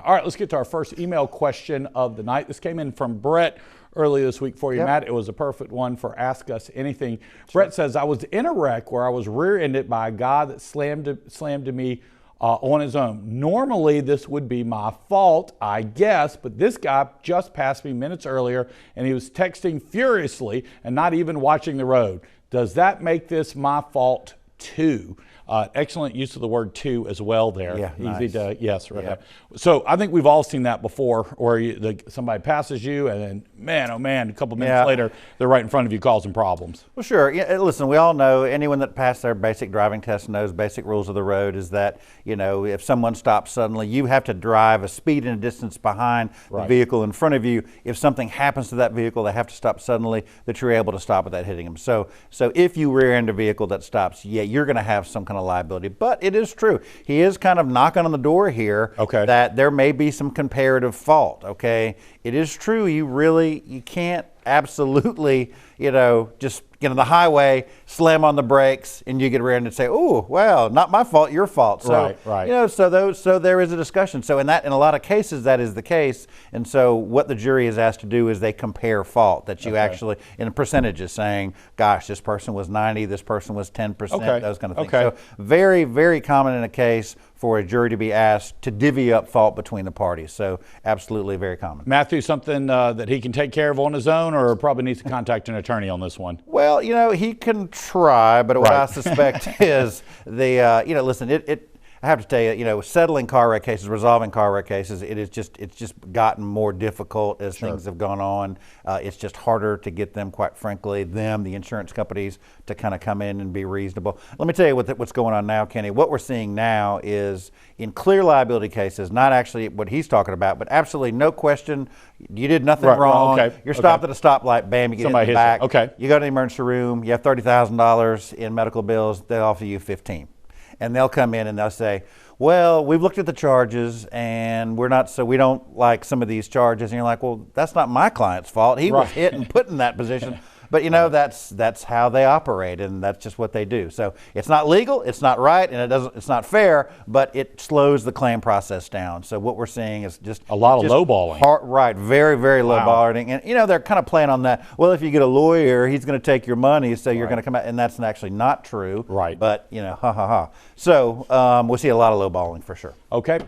All right, let's get to our first email question of the night. This came in from Brett earlier this week for you, Matt. It was a perfect one for Ask Us Anything. Sure. Brett says, I was in a wreck where I was rear-ended by a guy that slammed to me on his own. Normally, this would be my fault, I guess, but this guy just passed me minutes earlier, and he was texting furiously and not even watching the road. Does that make this my fault too? Excellent use of the word "to" as well there. Yeah, easy nice. to yes, right. Yeah. So I think we've all seen that before, where somebody passes you, and then man, oh man, a couple minutes later, they're right in front of you, causing problems. Well, sure. Yeah, listen, we all know, anyone that passed their basic driving test knows basic rules of the road is that, you know, if someone stops suddenly, you have to drive a speed and a distance behind the vehicle in front of you. If something happens to that vehicle, they have to stop suddenly, that you're able to stop without hitting them. So if you rear end a vehicle that stops, yeah, you're going to have some kind of liability. But it is true. He is kind of knocking on the door here that there may be some comparative fault, okay? It is true. You can't absolutely, just get on the highway, slam on the brakes, and you get around and say, "Oh, well, not my fault, your fault." So, so there is a discussion. So in a lot of cases, that is the case. And so what the jury is asked to do is they compare fault. That you actually, in percentages, saying, "Gosh, this person was 90, this person was 10%," those kind of things. So very, very common in a case for a jury to be asked to divvy up fault between the parties. So absolutely very common. Matthew, something that he can take care of on his own, or probably needs to contact an attorney on this one? Well, he can try, but what I suspect is listen, I have to tell you, settling car wreck cases, resolving car wreck cases, it's just gotten more difficult as things have gone on. It's just harder to get them, quite frankly, the insurance companies, to kind of come in and be reasonable. Let me tell you what's going on now, Kenny. What we're seeing now is in clear liability cases, not actually what he's talking about, but absolutely no question, you did nothing wrong. You're stopped at a stoplight, bam, you get hit in the back. You go to the emergency room, you have $30,000 in medical bills, they offer you $15,000. And they'll come in and they'll say, well, we've looked at the charges and we don't like some of these charges. And you're like, well, that's not my client's fault. He was hit and put in that position. But that's how they operate, and that's just what they do. So it's not legal, it's not right, and it's not fair, but it slows the claim process down. So what we're seeing is just a lot of lowballing. Very, very lowballing. And they're kind of playing on that. Well, if you get a lawyer, he's going to take your money, so you're going to come out, and that's actually not true. But So we'll see a lot of lowballing for sure. Okay.